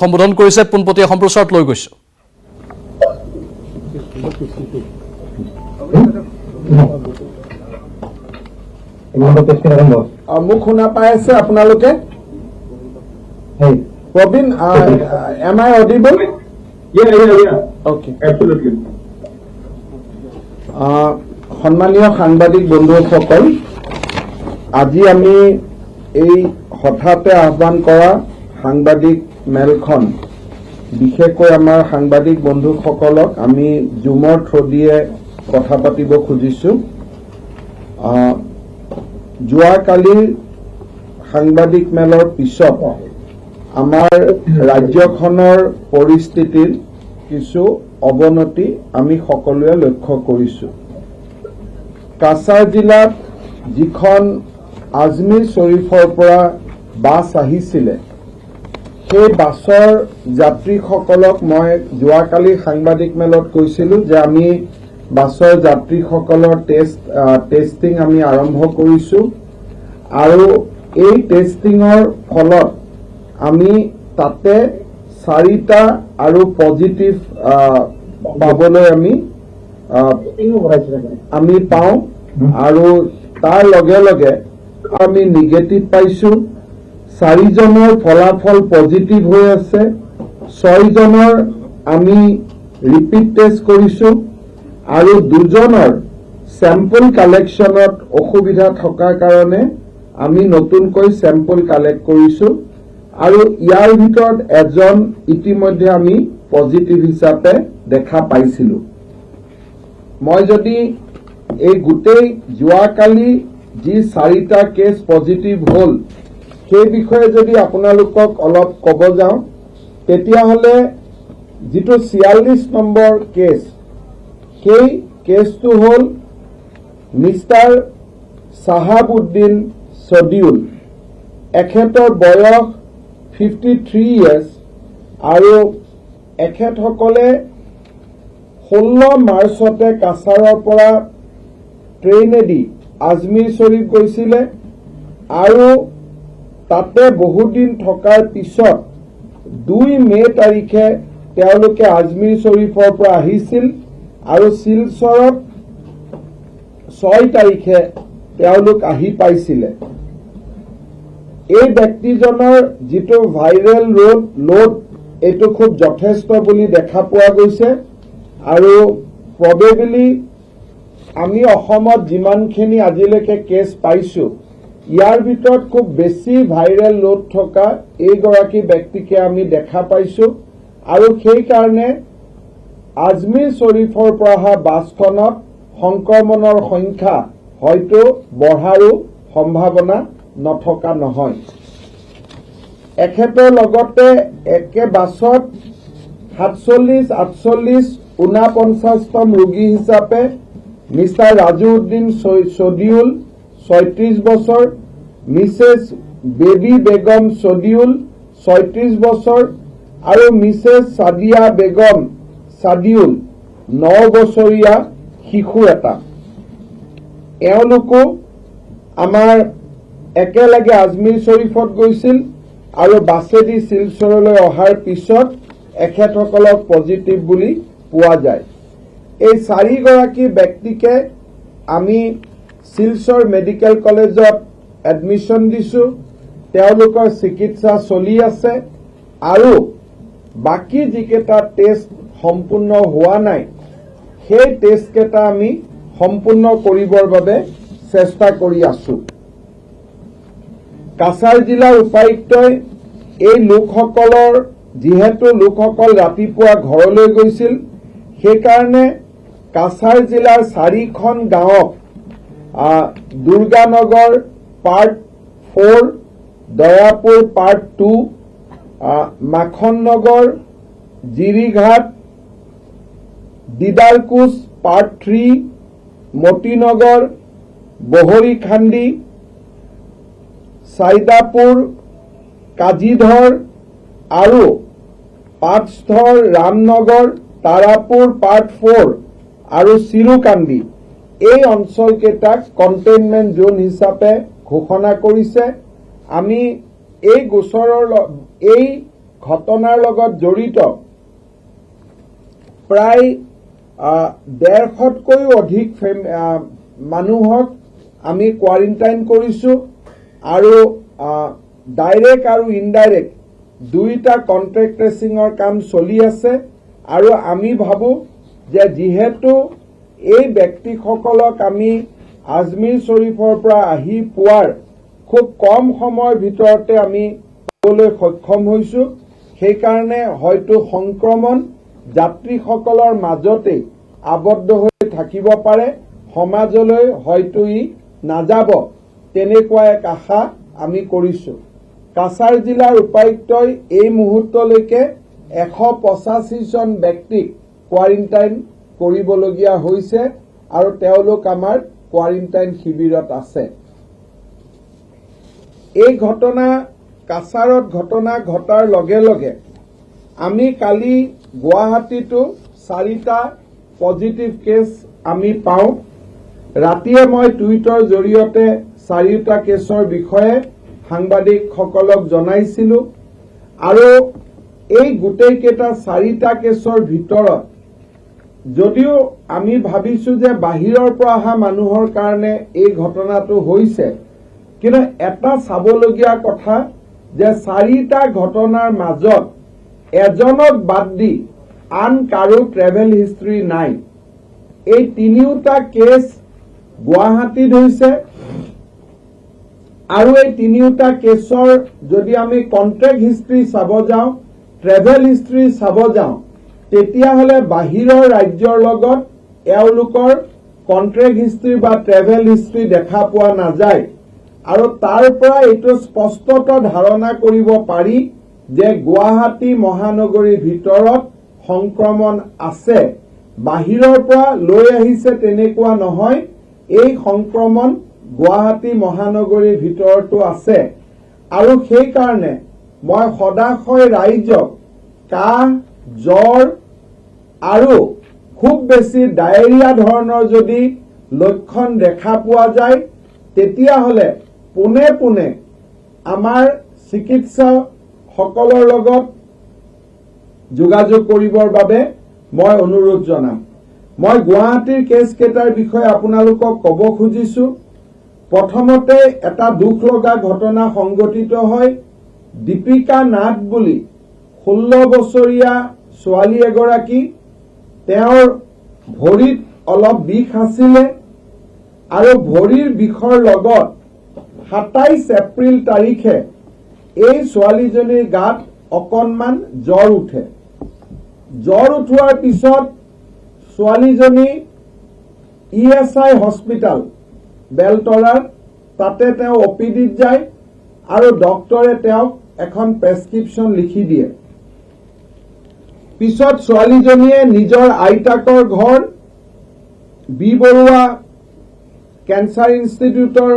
সম্বোধন কৰিছে পোনপটীয়া সম্প্ৰচাৰত লৈ গৈছো। মোক শুনা পাই আছে আপোনালোকে? প্ৰবীণ, am I audible? Yeah. Okay. Absolutely. সন্মানীয় সাংবাদিক বন্ধুসকল, আজি আমি এই হঠাতে আহ্বান কৰা সাংবাদিক মেলখন বিশেষকৈ আমাৰ সাংবাদিক বন্ধুসকলক আমি জুমৰ থ্ৰুদিয়ে কথা পাতিব খুজিছোঁ। যোৱাকালিৰ সাংবাদিক মেলৰ পিছত আমাৰ ৰাজ্যখনৰ পৰিস্থিতিৰ কিছু অৱনতি আমি সকলোৱে লক্ষ্য কৰিছোঁ। কাছাৰ জিলাত যিখন আজমিৰ শ্বৰীফৰ পৰা বাছ আহিছিলে, সেই বাছৰ যাত্ৰীসকলক মই যোৱাকালি সাংবাদিক মেলত কৈছিলোঁ যে আমি বাছৰ যাত্ৰীসকলৰ টেষ্টিং আমি আৰম্ভ কৰিছোঁ আৰু এই টেষ্টিঙৰ ফলত আমি তাতে 4টা আৰু পজিটিভ পাবলৈ আমি পাওঁ আৰু তাৰ লগে লগে আমি নিগেটিভ পাইছোঁ। 4জনৰ ফলাফল পজিটিভ হৈ আছে, 6জনৰ আমি ৰিপিট টেষ্ট কৰিছোঁ আৰু 2জনৰ চেম্পল কালেকশ্যনত অসুবিধা থকাৰ কাৰণে আমি নতুনকৈ চেম্পল কালেক্ট কৰিছোঁ আৰু ইয়াৰ ভিতৰত এজন ইতিমধ্যে আমি পজিটিভ হিচাপে দেখা পাইছিলোঁ। মই যদি এই গোটেই যোৱাকালি যি 4টা কেছ পজিটিভ হ'ল সেই বিষয়ে যদি আপোনালোকক অলপ ক'ব যাওঁ, তেতিয়াহ'লে যিটো 46 নম্বৰ কেছ, সেই কেছটো হ'ল মিষ্টাৰ চাহাবুদ্দিন ছডিউল। এখেতৰ বয়স 53 years আৰু এখেতসকলে 16 মাৰ্চতে কাছাৰৰ পৰা ট্ৰেইনেদি আজমিৰ শ্বৰীফ গৈছিলে আৰু তাতে বহুদিন থকাৰ পিছত 2 মে তাৰিখে তেওঁলোকে আজমিৰ শ্বৰীফৰ পৰা আহিছিল আৰু শিলচৰত 6 তাৰিখে তেওঁলোক আহি পাইছিলে। এই ব্যক্তিজনৰ যিটো ভাইৰেল লোড এইটো খুব যথেষ্ট বুলি দেখা পোৱা গৈছে আৰু প্ৰবেবলি আমি অসমত যিমানখিনি আজিলৈকে কেছ পাইছোঁ ইয়াৰ ভিতৰত খুব বেছি ভাইৰেল লোড থকা এইগৰাকী ব্যক্তিকে আমি দেখা পাইছোঁ আৰু সেইকাৰণে আজমিৰ শ্বৰীফৰ পৰা অহা বাছখনত সংক্ৰমণৰ সংখ্যা হয়তো বঢ়াৰো সম্ভাৱনা নথকা নহয়। এখেতৰ লগতে একে বাছত 47, 48, 49তম ৰোগী হিচাপে মিষ্টাৰ ৰাজুউদ্দিন ছডিউল 36 বছৰ, মিছেছ বেবী বেগম ছডিউল 36 বছৰ আৰু মিছেছ ছাদিয়া বেগম ছাডিউল 9 বছৰীয়া শিশু এটা। এওঁলোকো আমাৰ একেলগে আজমিৰ শ্বৰীফত গৈছিল আৰু বাছেদি শিলচৰলৈ অহাৰ পিছত এখেতসকলক পজিটিভ বুলি পোৱা যায়। এই 4গৰাকী ব্যক্তিকে আমি শিলচৰ মেডিকেল কলেজত এডমিশ্যন দিছোঁ, তেওঁলোকৰ চিকিৎসা চলি আছে আৰু বাকী যিকেইটা টেষ্ট সম্পূৰ্ণ হোৱা নাই সেই টেষ্টকেইটা আমি সম্পূৰ্ণ কৰিবৰ বাবে চেষ্টা কৰি আছোঁ। কাছাৰ জিলাৰ উপায়ুক্তই এই লোকসকলৰ যিহেতু লোকসকল ৰাতিপুৱা ঘৰলৈ গৈছিল, সেইকাৰণে কাছাৰ জিলাৰ 4খন গাঁৱক দুৰ্গানগৰ part 4, Dayapur part 2, মাখননগৰ, Jirighat, দিদাৰকুচ part 3, মতিনগৰ, বহৰীখান্দি, চাইদাপুৰ, কাজিধৰ আৰু পাঁচধৰ, ৰামনগৰ, তাৰাপুৰ পাৰ্ট 4 আৰু চিৰুকান্দি এই অঞ্চলকেইটাক কণ্টেইনমেণ্ট জোন হিচাপে ঘোষণা কৰিছে। আমি এই গোচৰৰ এই ঘটনাৰ লগত জড়িত প্ৰায় 150তকৈও অধিক মানুহক আমি কোৱাৰেণ্টাইন কৰিছো আৰু ডাইৰেক্ট আৰু ইনডাইৰেক্ট দুইটা কন্ট্ৰেক্ট ট্ৰেচিঙৰ কাম চলি আছে আৰু আমি ভাবো যে যিহেতু এই ব্যক্তিসকলক আমি আজমিৰ শৰীফৰ পৰা আহি পোৱাৰ খুব কম সময়ৰ ভিতৰতে আমি পাবলৈ সক্ষম হৈছো সেইকাৰণে হয়তো সংক্ৰমণ যাত্ৰীসকলৰ মাজতে আবদ্ধ হৈ থাকিব পাৰে সমাজলৈ হয়তো ই নাযাব তেনেকুৱা এক আশা আমি কৰিছো কাছাৰ জিলাৰ উপায়ুক্তই এই মুহূৰ্তলৈকে 185 জন ব্যক্তিক কোৱাৰেণ্টাইন কৰিবলগীয়া হৈছে আৰু তেওঁলোক আমাৰ কোৱাৰেণ্টাইন শিবিৰত আছে এই ঘটনা কাছাৰত ঘটনা ঘটাৰ লগে লগে আমি কালি গুৱাহাটীতো 4টা পজিটিভ কেছ আমি পাওঁ ৰাতিয়ে মই টুইটাৰ জৰিয়তে 4টা কেছৰ বিষয়ে সাংবাদিকসকলক জনাইছিলো আৰু এই গোটেই কেইটা 4টা কেছৰ ভিতৰত যদিও আমি ভাবিছো যে বাহিৰৰ পৰা অহা মানুহৰ কাৰণে এই ঘটনাটো হৈছে কিন্তু এটা চাবলগীয়া কথা যে 4টা ঘটনাৰ মাজত এজনক বাদ দি আন কাৰো ট্ৰেভেল হিষ্ট্ৰী নাই এই তিনিওটা কেছ গুৱাহাটীত হৈছে আৰু এই তিনিওটা কেছৰ যদি আমি কন্ট্ৰেক্ট হিষ্ট্ৰী চাব যাওঁ ট্ৰেভেল হিষ্ট্ৰী চাব যাওঁ তেতিয়াহলে বাহিৰৰ ৰাজ্যৰ লগত এওঁলোকৰ কন্ট্ৰেক্ট হিষ্ট্ৰী বা ট্ৰেভেল হিষ্ট্ৰী দেখা পোৱা নাযায় আৰু তাৰ পৰা এইটো স্পষ্টত ধাৰণা কৰিব পাৰি যে গুৱাহাটী মহানগৰীৰ ভিতৰত সংক্ৰমণ আছে বাহিৰৰ পৰা লৈ আহিছে তেনেকুৱা নহয় এই সংক্ৰমণ গুৱাহাটী মহানগৰীৰ ভিতৰতো আছে আৰু সেই কাৰণে মই সদাশয় ৰাইজক কাহ জ্বৰ আৰু খুব বেছি ডায়েৰিয়া ধৰণৰ যদি লক্ষণ দেখা পোৱা যায় তেতিয়াহলে পুনে পুনে আমাৰ চিকিৎসকসকলৰ লগত যোগাযোগ কৰিবৰ বাবে মই অনুৰোধ জনাম মই গুৱাহাটীৰ কেছ কেইটাৰ বিষয়ে আপোনালোকক ক'ব খুজিছো প্ৰথমতে এটা দুখ লগা ঘটনা সংঘটিত হয় দীপিকা নাথ বুলি 16 বছৰীয়া ছোৱালী এগৰাকী তেওঁৰ ভৰিত অলপ বিষ আছিলে আৰু ভৰিৰ বিষৰ লগত 27 এপ্ৰিল তাৰিখে এই ছোৱালীজনীৰ গাত অকণমান জ্বৰ উঠে জ্বৰ উঠোৱাৰ পিছত ছোৱালীজনী ESI হস্পিটাল বেলতলাৰ তাতে তেওঁ অপিডিত যায় আৰু ডক্টৰে তেওঁক এখন প্ৰেছক্ৰিপশ্যন লিখি দিয়ে পিছত ছোৱালীজনীয়ে নিজৰ আইতাকৰ ঘৰ বি বৰুৱা কেন্সাৰ ইনষ্টিটিউটৰ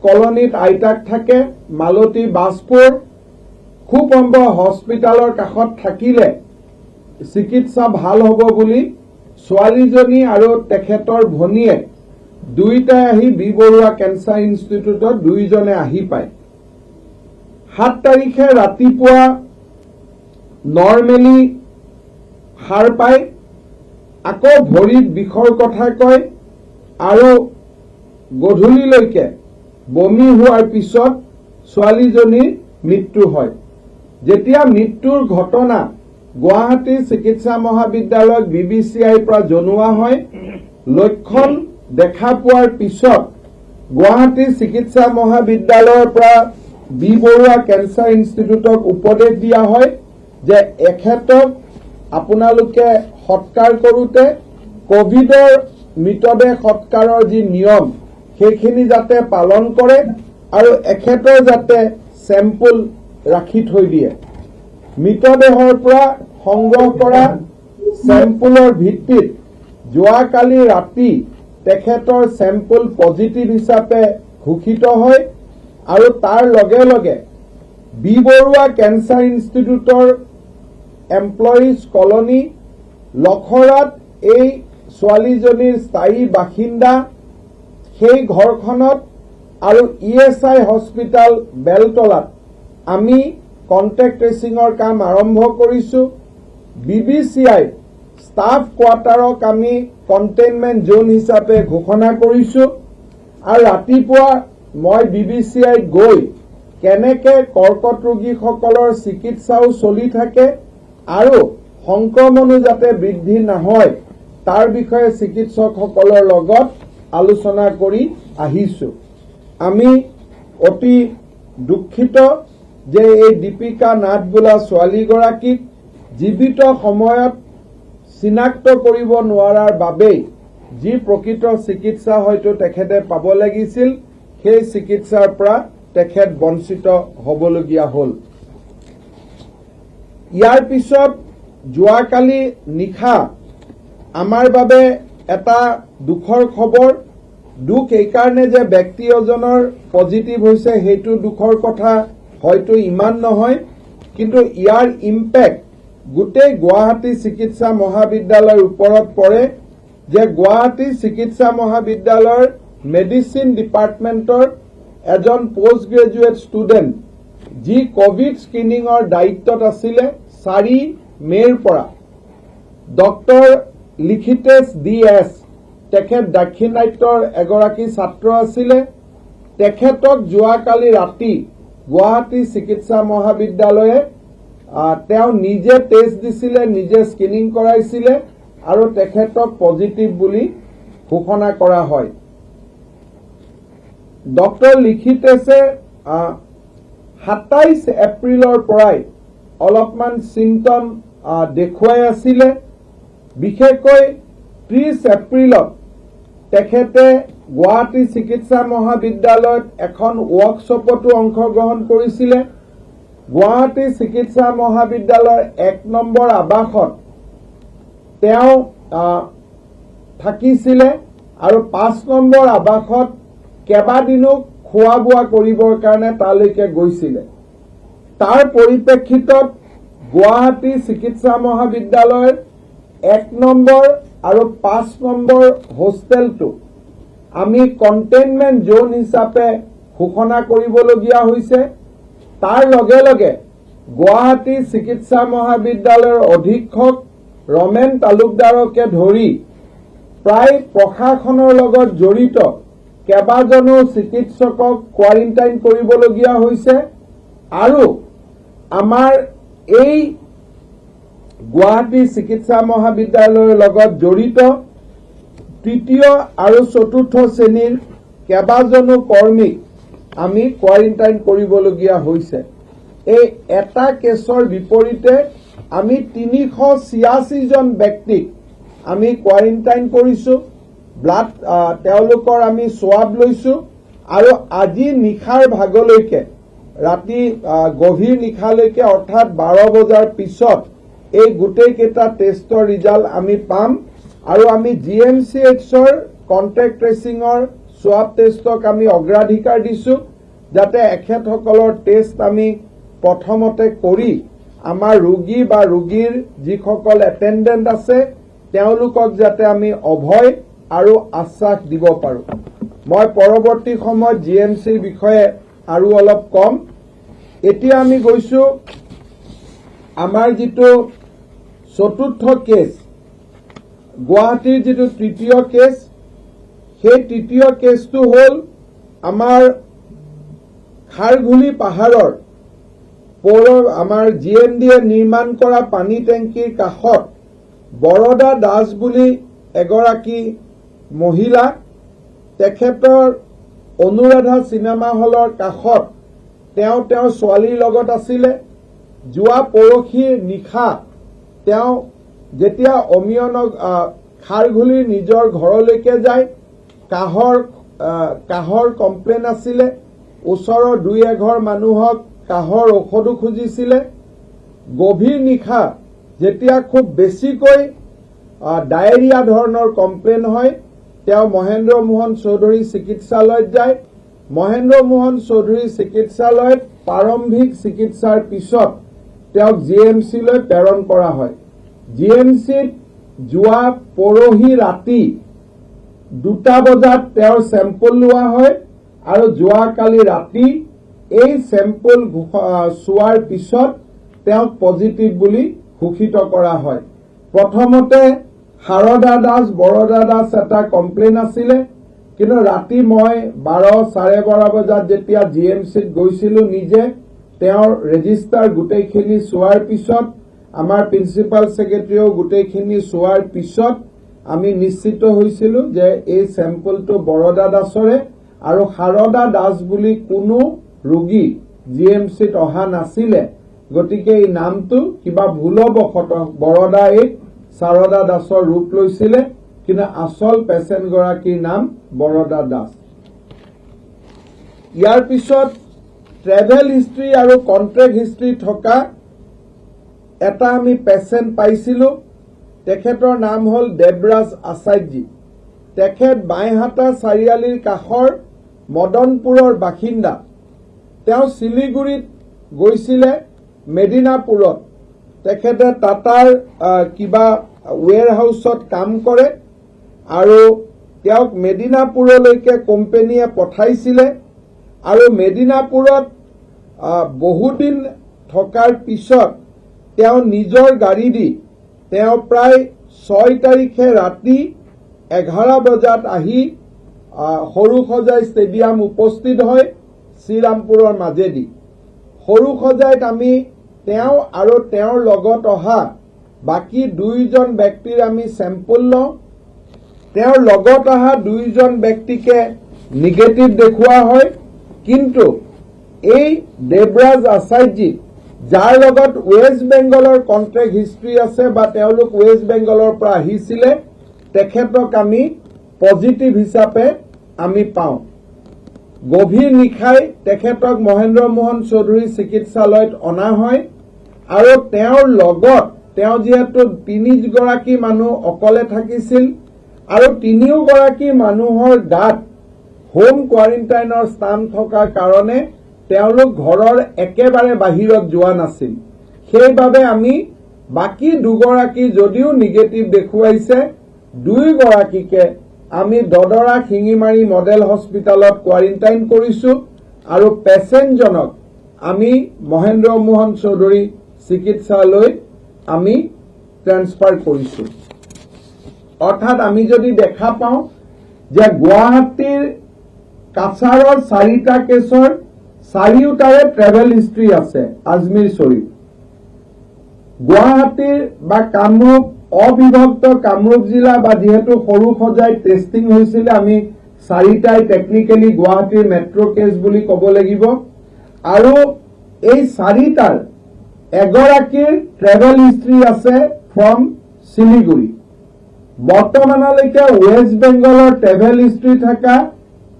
কলনীত আইতাক থাকে মালতী বাজপুৰ খুব সম্ভৱ হস্পিটালৰ কাষত থাকিলে চিকিৎসা ভাল হ'ব বুলি ছোৱালীজনী আৰু তেখেতৰ ভনীয়ে দুইটাই আহি বি বৰুৱা কেন্সাৰ ইনষ্টিটিউটত দুইজনে আহি পায় 7 তাৰিখে ৰাতিপুৱা নৰ্মেলি সাৰ পায় আকৌ ভৰিত বিষৰ কথা কয় আৰু গধূলিলৈকে বমি হোৱাৰ পিছত ছোৱালীজনীৰ মৃত্যু হয় যেতিয়া মৃত্যুৰ ঘটনা গুৱাহাটী চিকিৎসা মহাবিদ্যালয়ক BBCIৰ পৰা জনোৱা হয় লক্ষণ দেখা পোৱাৰ পিছত গুৱাহাটী চিকিৎসা মহাবিদ্যালয়ৰ পৰা বি বৰুৱা কেন্সাৰ ইনষ্টিটিউটক উপদেশ দিয়া হয় যে এখেতক আপোনালোকে সৎকাৰ কৰোতে কোভিডৰ মৃতদেহ সৎকাৰৰ যি নিয়ম সেইখিনি যাতে পালন কৰে আৰু এখেতৰ যাতে চেম্পল ৰাখি থৈ দিয়ে মৃতদেহৰ পৰা সংগ্ৰহ কৰা চেম্পলৰ ভিত্তিত যোৱাকালি ৰাতি তেখেতৰ চেম্পল পজিটিভ হিচাপে ঘোষিত হয় আৰু তাৰ লগে লগে বি বৰুৱা কেন্সাৰ ইনষ্টিটিউটৰ এমপ্লয়িজ কলনী লখৰাত এই ছোৱালীজনীৰ স্থায়ী বাসিন্দা সেই ঘৰখনত আৰু ESI হস্পিটাল বেলতলাত আমি কণ্টেক্ট ট্ৰেচিঙৰ কাম আৰম্ভ কৰিছোঁ। BBCI ষ্টাফ কোৱাৰ্টাৰক আমি কণ্টেইনমেণ্ট জোন হিচাপে ঘোষণা কৰিছোঁ আৰু ৰাতিপুৱা মই BBCI গৈ কেনেকৈ কৰ্কট ৰোগীসকলৰ চিকিৎসাও চলি থাকে আৰু সংক্ৰমণো যাতে বৃদ্ধি নহয় তাৰ বিষয়ে চিকিৎসকসকলৰ লগত আলোচনা কৰি আহিছোঁ। আমি অতি দুখিত যে এই দীপিকা নাথ বোলা ছোৱালীগৰাকীক জীৱিত সময়ত চিনাক্ত কৰিব নোৱাৰাৰ বাবেই যি প্ৰকৃত চিকিৎসা হয়তো তেখেতে পাব লাগিছিল সেই চিকিৎসাৰ পৰা তেখেত বঞ্চিত হ'বলগীয়া হ'ল। ইয়াৰ পিছত যোৱাকালি নিশা আমাৰ বাবে এটা দুখৰ খবৰ। দুখ এইকাৰণে যে ব্যক্তি এজনৰ পজিটিভ হৈছে সেইটো দুখৰ কথা হয়তো ইমান নহয়, কিন্তু ইয়াৰ ইম্পেক্ট গোটেই গুৱাহাটী চিকিৎসা মহাবিদ্যালয়ৰ ওপৰত পৰে যে গুৱাহাটী চিকিৎসা মহাবিদ্যালয়ৰ মেডিচিন ডিপাৰ্টমেণ্টৰ এজন পোষ্ট গ্ৰেজুৱেট ষ্টুডেণ্ট যি কোভিড স্ক্ৰিনিঙৰ দায়িত্বত আছিলে 4 মে'ৰ পৰা ডক্টৰ লিখিতেশ DS তেখেত দাক্ষিণাত্যৰ এগৰাকী ছাত্ৰ আছিলে। তেখেতক যোৱাকালি ৰাতি গুৱাহাটী চিকিৎসা মহাবিদ্যালয়ে তেওঁ নিজে টেষ্ট দিছিলে, নিজে স্ক্ৰিনিং কৰাইছিলে আৰু তেখেতক পজিটিভ বুলি ঘোষণা কৰা হয়। ডক্টৰ লিখিতেশে 27 এপ্ৰিলৰ পৰাই অলপমান চিম্পটম দেখুৱাই আছিলে। বিশেষকৈ 30 এপ্ৰিলত তেখেতে গুৱাহাটী চিকিৎসা মহাবিদ্যালয়ত এখন ৱৰ্কশ্বপতো অংশগ্ৰহণ কৰিছিলে। গুৱাহাটী চিকিৎসা মহাবিদ্যালয়ৰ 1 নম্বৰ আৱাসত তেওঁ থাকিছিলে আৰু 5 নম্বৰ আৱাসত কেইবাদিনো খোৱা বোৱা কৰিবৰ কাৰণে তালৈকে গৈছিলে। তাৰ পৰিপ্ৰেক্ষিতত গুৱাহাটী চিকিৎসা মহাবিদ্যালয়ৰ 1 নম্বৰ আৰু 5 নম্বৰ হোষ্টেলটো আমি কণ্টেইনমেণ্ট জোন হিচাপে ঘোষণা কৰিবলগীয়া হৈছে। তাৰ লগে লগে গুৱাহাটী চিকিৎসা মহাবিদ্যালয়ৰ অধীক্ষক ৰমেন তালুকদাৰকে ধৰি প্ৰায় প্ৰশাসনৰ লগত জড়িত কেইবাজনো চিকিৎসকক কোৱাৰেণ্টাইন কৰিবলগীয়া হৈছে আৰু আমাৰ এই গুৱাহাটী চিকিৎসা মহাবিদ্যালয়ৰ লগত জড়িত 3য় আৰু 4ৰ্থ শ্ৰেণীৰ কেইবাজনো কৰ্মীক আমি কোৱাৰেণ্টাইন কৰিবলগীয়া হৈছে। এই এটা কেছৰ বিপৰীতে আমি 386 জন ব্যক্তিক আমি কোৱাৰেণ্টাইন কৰিছোঁ। ব্লাড তেওঁলোকৰ আমি সোৱাব লৈছোঁ আৰু আজি নিশাৰ ভাগলৈকে ৰাতি গভীৰ নিশালৈকে অৰ্থাৎ 12 বজাৰ পিছত এই গোটেইকেইটা টেষ্টৰ ৰিজাল্ট আমি পাম আৰু আমি GMCHৰ কণ্টেক্ট ট্ৰেচিঙৰ সোৱাব টেষ্টক আমি অগ্ৰাধিকাৰ দিছোঁ যাতে এখেতসকলৰ টেষ্ট আমি প্ৰথমতে কৰি আমাৰ ৰোগী বা ৰোগীৰ যিসকল এটেণ্ডেণ্ট আছে তেওঁলোকক যাতে আমি অভয় আৰু আশ্বাস দিব পাৰোঁ। মই পৰৱৰ্তী সময়ত GMCৰ বিষয়ে আৰু অলপ কম। এতিয়া আমি গৈছোঁ আমাৰ যিটো 4ৰ্থ কেছ, গুৱাহাটীৰ যিটো 3য় কেছ, সেই 3য় কেছটো হ'ল আমাৰ খাৰঘুলি পাহাৰৰ আমাৰ GMDয়ে নিৰ্মাণ কৰা পানী টেংকিৰ কাষত বৰদা দাস বুলি এগৰাকী মহিলা, তেখেতৰ অনুৰাধা চিনেমা হলৰ কাষত তেওঁৰ ছোৱালীৰ লগত আছিলে। যোৱা পৰহিৰ নিশা তেওঁ যেতিয়া অমিয় খাৰঘুলিৰ নিজৰ ঘৰলৈকে যায়, কাহৰ কমপ্লেইন আছিলে। ওচৰৰ 2-এঘৰ মানুহক কাহৰ ঔষধো খুজিছিলে। গভীৰ নিশা যেতিয়া খুব বেছিকৈ ডায়েৰিয়া ধৰণৰ কমপ্লেইন হয়, তেওঁ মহেন্দ্ৰ মোহন চৌধুৰী চিকিৎসালয়ত যায়। মহেন্দ্ৰ মোহন চৌধুৰী চিকিৎসালয়ত প্ৰাৰম্ভিক চিকিৎসাৰ পিছত তেওঁক GMCলৈ প্ৰেৰণ কৰা হয়। GMCত যোৱা পৰহি ৰাতি 2টা বজাত তেওঁৰ চেম্পল লোৱা হয় আৰু যোৱাকালি ৰাতি এই চেম্পল চোৱাৰ পিছত তেওঁক পজিটিভ বুলি ঘোষিত কৰা হয়। প্ৰথমতে শাৰদা দাস বৰদা দাস এটা কমপ্লেইন আছিলে, কিন্তু ৰাতি মই 12:12:30 বজাত যেতিয়া GMCত গৈছিলো নিজে তেওঁৰ ৰেজিষ্টাৰ গোটেইখিনি চোৱাৰ পিছত আমাৰ প্ৰিন্সিপাল সেক্ৰেটাৰীও গোটেইখিনি চোৱাৰ পিছত আমি নিশ্চিত হৈছিলো যে এই চেম্পলটো বৰদা দাসৰে আৰু শাৰদা দাস বুলি কোনো ৰোগী GMCত অহা নাছিলে। গতিকে এই নামটো কিবা ভুলবশতঃ বৰদা এক শাৰদা দাসৰ ৰূপ লৈছিলে, কিন্তু আচল পেচেণ্ট গৰাকীৰ নাম বৰদা দাস। ইয়াৰ পিছত ট্ৰেভেল হিষ্ট্ৰী আৰু কন্ট্ৰেক্ট হিষ্ট্ৰী থকা এটা আমি পেচেণ্ট পাইছিলো। তেখেতৰ নাম হ'ল দেৱৰাজ আচাৰ্যজী। তেখেত বাইহাটা চাৰিআলিৰ কাষৰ মদনপুৰৰ বাসিন্দা। তেওঁ শিলিগুৰিত গৈছিলে মেদিনাপুৰত। তেখেতে টাটাৰ কিবা ৱেৰ হাউচত কাম কৰে আৰু তেওঁক মেদিনাপুৰলৈকে কোম্পানীয়ে পঠাইছিলে আৰু মেদিনাপুৰত বহুদিন থকাৰ পিছত তেওঁ নিজৰ গাড়ী দি তেওঁ প্ৰায় 6 তাৰিখে ৰাতি 11 বজাত আহি সৰুসজাই ষ্টেডিয়াম উপস্থিত হয় শ্ৰীৰামপুৰৰ মাজেদি। সৰুসজাইত আমি তেওঁ আৰু তেওঁৰ লগত অহা বাকী 2জন ব্যক্তিৰ আমি চেম্পল লওঁ। তেওঁৰ লগত অহা 2জন ব্যক্তিকে নিগেটিভ দেখুওৱা হয়, কিন্তু এই দেৱৰাজ আচাৰ্যজী যাৰ লগত ৱেষ্ট বেংগলৰ কন্ট্ৰেক্ট হিষ্ট্ৰী আছে বা তেওঁলোক ৱেষ্ট বেংগলৰ পৰা আহিছিলে, তেখেতক আমি পজিটিভ হিচাপে আমি পাওঁ। গভীৰ নিশাই তেখেতক মহেন্দ্ৰ মোহন চৌধুৰী চিকিৎসালয়ত অনা হয় আৰু তেওঁৰ লগত তেওঁ যিহেতু 3 গৰাকী মানুহ অকলে থাকিছিল আৰু 3 গৰাকী মানুহৰ গাত হোম কোৱাৰেণ্টাইনৰ স্থান থকাৰ কাৰণে তেওঁলোক ঘৰৰ একেবাৰে বাহিৰত যোৱা নাছিল। সেইবাবে আমি বাকী 2 গৰাকী যদিও নিগেটিভ দেখুৱাইছে, 2 গৰাকীকে আমি দদৰা শিঙিমাৰী মডেল হস্পিটালত কোৱাৰেণ্টাইন কৰিছো আৰু পেচেণ্টজনক আমি মহেন্দ্ৰ মোহন চৌধুৰী চিকিৎসালয়ত আমি ট্ৰান্সফাৰ কৰিছো। অৰ্থাৎ আমি যদি দেখা পাওঁ যে গুৱাহাটীৰ কাছাৰৰ 4টা কেছৰ 4টাৰে ট্ৰেভেল হিষ্ট্ৰী আছে আজমিৰ শ্বৰীফ। গুৱাহাটীৰ বা কামৰূপ অবিভক্ত কামৰূপ জিলা বা যিহেতু সৰুসজাই টেষ্টিং হৈছিলে, আমি 4টাই টেকনিকেলি গুৱাহাটীৰ মেট্ৰ' কেছ বুলি ক'ব লাগিব আৰু এই 4টাৰ এগৰাকীৰ ট্ৰেভেল হিষ্ট্ৰী আছে ফ্ৰম শিলিগুৰি। বৰ্তমানলৈকে ৱেষ্ট বেংগলৰ ট্ৰেভেল হিষ্ট্ৰী থকা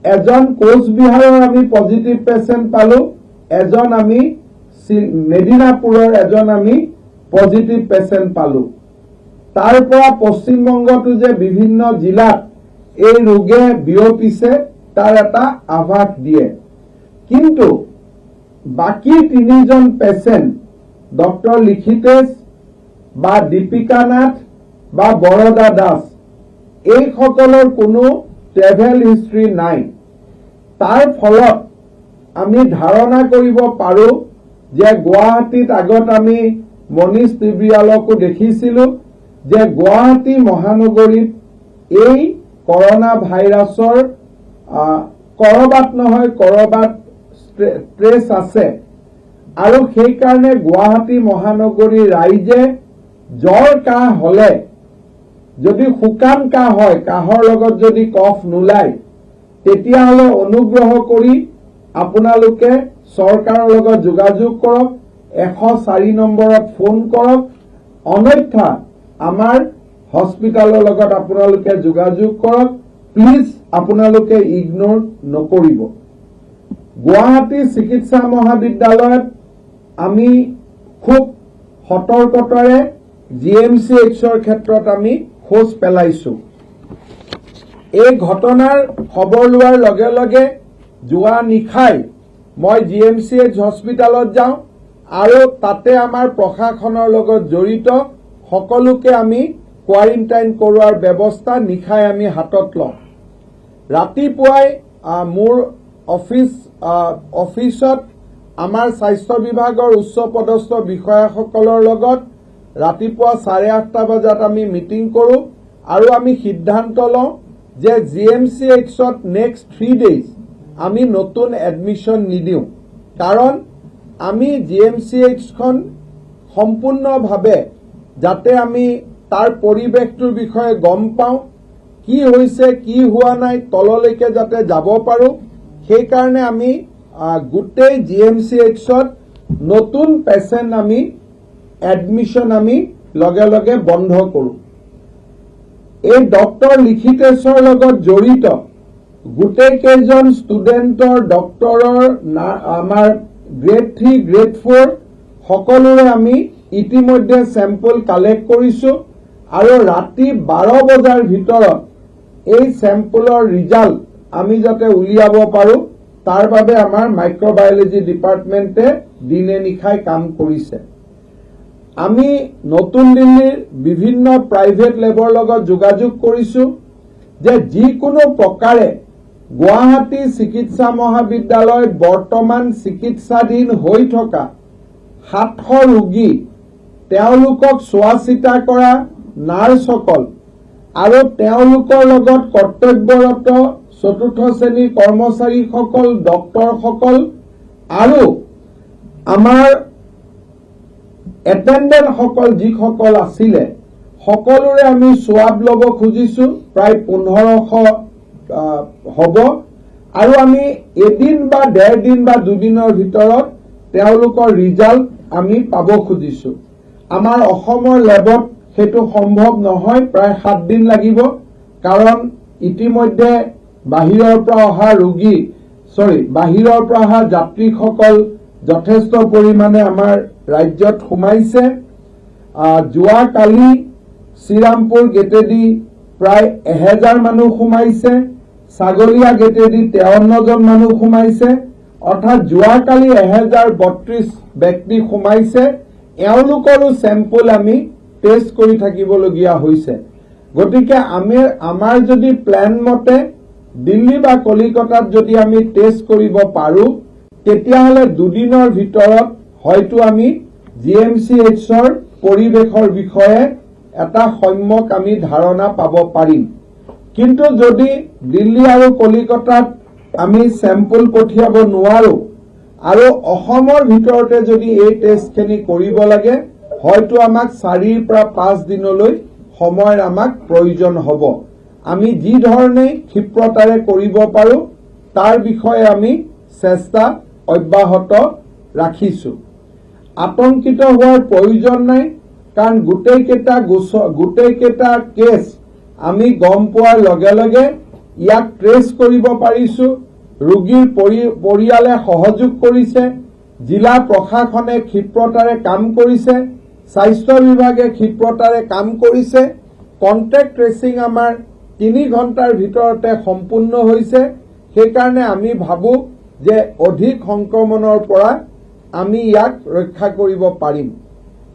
এজন কোচবিহাৰৰ আমি পজিটিভ পেচেণ্ট পালো, এজন আমি মেদিনাপুৰৰ এজন আমি পজিটিভ পেচেণ্ট পালো। তাৰ পৰা পশ্চিমবংগতো যে বিভিন্ন জিলাত এই ৰোগে বিয়পিছে তাৰ এটা আভাস দিয়ে। কিন্তু বাকী 3জন পেচেণ্ট ডক্টৰ লিখিতেশ বা দীপিকা নাথ বা বৰদা দাস, এইসকলৰ কোনো ট্ৰেভেল হিষ্ট্ৰী নাই। তাৰ ফলত আমি ধাৰণা কৰিব পাৰো যে গুৱাহাটীত আগত আমি মনীষ তিবিয়ালকো দেখিছিলো যে গুৱাহাটী মহানগৰীত এই কৰোনা ভাইৰাছৰ কৰবাত নহয় কৰবাত ট্ৰেছ আছে আৰু সেইকাৰণে গুৱাহাটী মহানগৰীৰ ৰাইজে জ্বৰ কাহ হলে, যদি শুকান কাহ হয়, কাহৰ লগত যদি কফ নোলায়, তেতিয়াহ'লে অনুগ্ৰহ কৰি আপোনালোকে চৰকাৰৰ লগত যোগাযোগ কৰক, 104 নম্বৰত ফোন কৰক, অন্যথা আমাৰ হস্পিটালৰ লগত আপোনালোকে যোগাযোগ কৰক। প্লিজ আপোনালোকে ইগনোৰ নকৰিব। গুৱাহাটী চিকিৎসা মহাবিদ্যালয়ত আমি খুব সতৰ্কতাৰে GMCHৰ ক্ষেত্ৰত আমি খোজ পেলাইছো। এই ঘটনাৰ খবৰ লোৱাৰ লগে লগে যোৱা নিশাই মই GMCH হস্পিটালত যাওঁ আৰু তাতে আমাৰ প্ৰশাসনৰ লগত জড়িত সকলোকে আমি কোৱাৰেণ্টাইন কৰোৱাৰ ব্যৱস্থা নিশাই আমি হাতত লওঁ। ৰাতিপুৱাই মোৰ অফিচত আমাৰ স্বাস্থ্য বিভাগৰ উচ্চ পদস্থ বিষয়াসকলৰ লগত ৰাতিপুৱা 8:30 বজাত আমি মিটিং কৰোঁ আৰু আমি সিদ্ধান্ত লওঁ যে GMCHত নেক্সট 3 days আমি নতুন এডমিশন নিদিওঁ কাৰণ আমি GMCHখন সম্পূৰ্ণভাৱে যাতে আমি তাৰ পৰিৱেশটোৰ বিষয়ে গম পাওঁ কি হৈছে কি হোৱা নাই তললৈকে যাতে যাব পাৰোঁ সেই কাৰণে আমি গোটেই GMCHত নতুন পেচেণ্ট আমি এডমিশন আমি লগে লগে বন্ধ কৰোঁ এই ডক্টৰ লিখিতেশৰ লগত জড়িত গোটেই কেইজন ষ্টুডেণ্টৰ ডক্টৰৰ আমাৰ গ্ৰেড 3 গ্ৰেড 4 সকলোৰে আমি ইতিমধ্যে চেম্পল কালেক্ট কৰিছোঁ আৰু ৰাতি 12 বজাৰ ভিতৰত এই চেম্পলৰ ৰিজাল্ট আমি যাতে উলিয়াব পাৰোঁ তাৰ বাবে আমাৰ মাইক্ৰোবায়োলজি ডিপাৰ্টমেণ্টে দিনে নিশাই কাম কৰিছে আমি নতুন দিল্লীৰ বিভিন্ন প্ৰাইভেট লেবৰ লগত যোগাযোগ কৰিছোঁ যে যিকোনো প্ৰকাৰে গুৱাহাটী চিকিৎসা মহাবিদ্যালয় বৰ্তমান চিকিৎসাধীন হৈ থকা 700 ৰোগী তেওঁলোকক চোৱা চিতা কৰা নাৰ্ছসকল আৰু তেওঁলোকৰ লগত কৰ্তব্যৰত চতুৰ্থ শ্ৰেণীৰ কৰ্মচাৰীসকল ডক্টৰসকল আৰু আমাৰ এটেণ্ডেণ্টসকল যিসকল আছিলে সকলোৰে আমি সোৱাব ল'ব খুজিছোঁ প্ৰায় 1500 হ'ব আৰু আমি এদিন বা 1.5 দিন বা 2 দিনৰ ভিতৰত তেওঁলোকৰ ৰিজাল্ট আমি পাব খুজিছোঁ আমাৰ অসমৰ লেবত সেইটো সম্ভৱ নহয় প্ৰায় 7 দিন লাগিব কাৰণ ইতিমধ্যে বাহিৰৰ পৰা অহা ৰোগী বাহিৰৰ পৰা অহা যাত্ৰীসকল যথেষ্ট পৰিমাণে আমাৰ ৰাজ্যত সোমাইছে যোৱা কালি শ্ৰীৰামপুৰ গেটেদি প্ৰায় 1000 মানুহ সোমাইছে ছাগলীয়া গেটেদি 53 জন মানুহ সোমাইছে অৰ্থাৎ যোৱা কালি 1032 ব্যক্তি সোমাইছে এওঁলোকৰো চেম্পল আমি টেষ্ট কৰি থাকিবলগীয়া হৈছে গতিকে আমাৰ যদি প্ল্যান মতে দিল্লী বা কলিকতাত যদি আমি টেষ্ট কৰিব পাৰোঁ তেতিয়াহ'লে 2 দিনৰ ভিতৰত হয়তো আমি GMCHৰ পৰিৱেশৰ বিষয়ে এটা সম্যক আমি ধাৰণা পাব পাৰিম কিন্তু যদি দিল্লী আৰু কলিকতাত আমি চেম্পল পঠিয়াব নোৱাৰো আৰু অসমৰ ভিতৰতে যদি এই টেষ্টখিনি কৰিব লাগে হয়তো আমাক 4 পৰা 5 দিনলৈ সময়ৰ আমাক প্ৰয়োজন হ'ব আমি যি ধৰণে ক্ষিপ্ৰতাৰে কৰিব পাৰোঁ তাৰ বিষয়ে আমি চেষ্টা অব্যাহত ৰাখিছোঁ আতংকিত হোৱাৰ প্ৰয়োজন নাই কাৰণ গোটেইকেইটা কেছ আমি গম পোৱাৰ লগে লগে ইয়াক ট্ৰেছ কৰিব পাৰিছোঁ ৰোগীৰ পৰিয়ালে সহযোগ কৰিছে জিলা প্ৰশাসনে ক্ষিপ্ৰতাৰে কাম কৰিছে স্বাস্থ্য বিভাগে ক্ষিপ্ৰতাৰে কাম কৰিছে কন্টেক্ট ট্ৰেচিং আমাৰ 3 ঘণ্টাৰ ভিতৰতে সম্পূৰ্ণ হৈছে সেইকাৰণে আমি ভাবো যে অধিক সংক্ৰমণৰ পৰা আমি ইয়াক ৰক্ষা কৰিব পাৰিম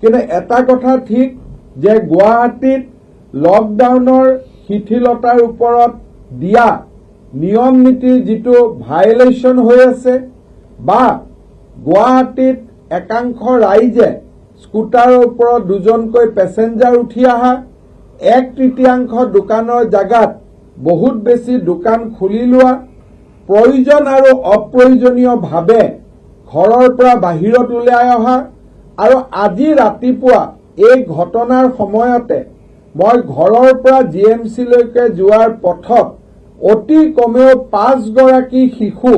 কিন্তু এটা কথা ঠিক যে গুৱাহাটীত লকডাউনৰ শিথিলতাৰ ওপৰত দিয়া নিয়ম নীতিৰ যিটো ভায়োলেশ্যন হৈ আছে বা গুৱাহাটীত একাংশ ৰাইজে স্কুটাৰৰ ওপৰত 2জনকৈ পেছেঞ্জাৰ উঠি আহা 1/3 দোকানৰ জাগাত বহুত বেছি দোকান খুলি লোৱা প্ৰয়োজন আৰু অপ্ৰয়োজনীয়ভাৱে ঘৰৰ পৰা বাহিৰত ওলাই অহা আৰু আজি ৰাতিপুৱা এই ঘটনাৰ সময়তে মই ঘৰৰ পৰা GMC লৈকে যোৱাৰ পথত অতি কমেও 5 গৰাকী শিশু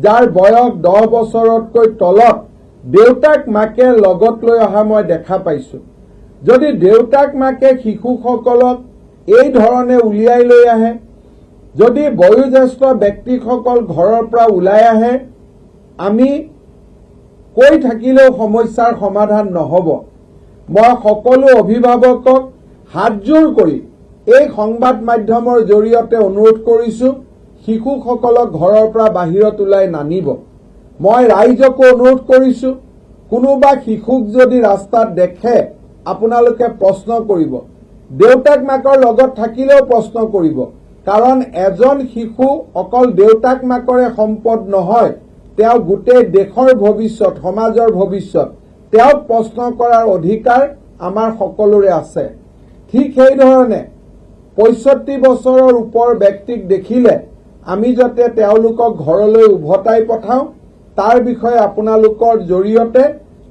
যাৰ বয়স 10 বছৰতকৈ তলত দেউতাক মাকে লগত লৈ অহা মই দেখা পাইছোঁ যদি দেউতাক মাকে শিশুসকলক এই ধৰণে উলিয়াই লৈ আহে যদি বয়োজ্যেষ্ঠ ব্যক্তিসকল ঘৰৰ পৰা ওলাই আহে আমি কৈ থাকিলেও সমস্যাৰ সমাধান নহব মই সকলো অভিভাৱকক হাতজোৰ কৰি এই সংবাদ মাধ্যমৰ জৰিয়তে অনুৰোধ কৰিছোঁ শিশুসকলক ঘৰৰ পৰা বাহিৰত ওলাই নানিব মই ৰাইজকো অনুৰোধ কৰিছোঁ কোনোবা শিশুক যদি ৰাস্তাত দেখে আপোনালোকে প্ৰশ্ন কৰিব দেউতাক মাকৰ লগত থাকিলেও প্ৰশ্ন কৰিব কাৰণ এজন শিশু অকল দেউতাক মাকৰে সম্পদ নহয় তেওঁ গোটেই দেশৰ ভৱিষ্যত সমাজৰ ভৱিষ্যত তেওঁক প্ৰশ্ন কৰাৰ অধিকাৰ আমাৰ সকলোৰে আছে ঠিক সেই ধৰণে ৬৫ বছৰৰ ওপৰ ব্যক্তিক দেখিলে আমি যাতে তেওঁলোকক ঘৰলৈ উভতাই পঠাওঁ তাৰ বিষয়ে আপোনালোকৰ জৰিয়তে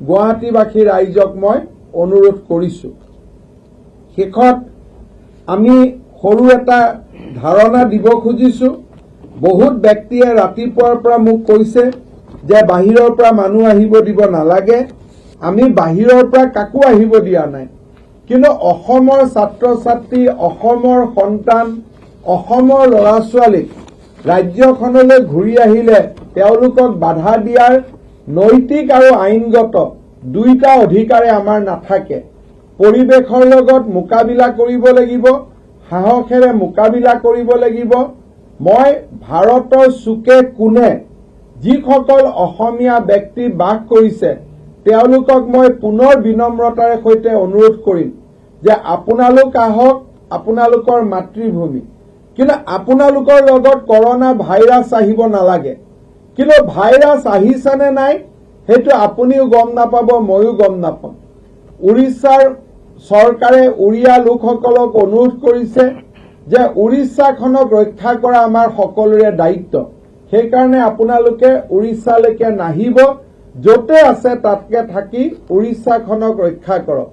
গুৱাহাটীবাসী ৰাইজক মই অনুৰোধ কৰিছোঁ শেষত আমি সৰু এটা ধাৰণা দিব খুজিছোঁ বহুত ব্যক্তিয়ে ৰাতিপুৱাৰ পৰা মোক কৈছে যে বাহিৰৰ পৰা মানুহ আহিব দিব নালাগে আমি বাহিৰৰ পৰা কাকো আহিব দিয়া নাই কিন্তু অসমৰ ছাত্ৰ ছাত্ৰী অসমৰ সন্তান অসমৰ ল'ৰা ছোৱালীক ৰাজ্যখনলৈ ঘূৰি আহিলে তেওঁলোকক বাধা দিয়াৰ নৈতিক আৰু আইনগত দুইটা অধিকাৰে আমাৰ নাথাকে পৰিৱেশৰ লগত মোকাবিলা কৰিব লাগিব সাহসেৰে মোকাবিলা কৰিব লাগিব মই ভাৰতৰ চুকে কোণে যিসকল অসমীয়া ব্যক্তি বাস কৰিছে তেওঁলোকক মই পুনৰ বিনম্ৰতাৰে সৈতে অনুৰোধ কৰিম যে আপোনালোক আহক আপোনালোকৰ মাতৃভূমি কিন্তু আপোনালোকৰ লগত কৰোনা ভাইৰাছ আহিব নালাগে কিন্তু ভাইৰাছ আহিছে নে নাই সেইটো আপুনিও গম নাপাব ময়ো গম নাপাম উৰিষ্যাৰ চৰকাৰে উৰিয়া লোকসকলক অনুৰোধ কৰিছে যে উৰিষ্যাখনক ৰক্ষা কৰা আমাৰ সকলোৰে দায়িত্ব সেইকাৰণে আপোনালোকে উৰিষ্যালৈকে নাহিব যতে আছে তাতকে থাকি উৰিষ্যাখনক ৰক্ষা কৰক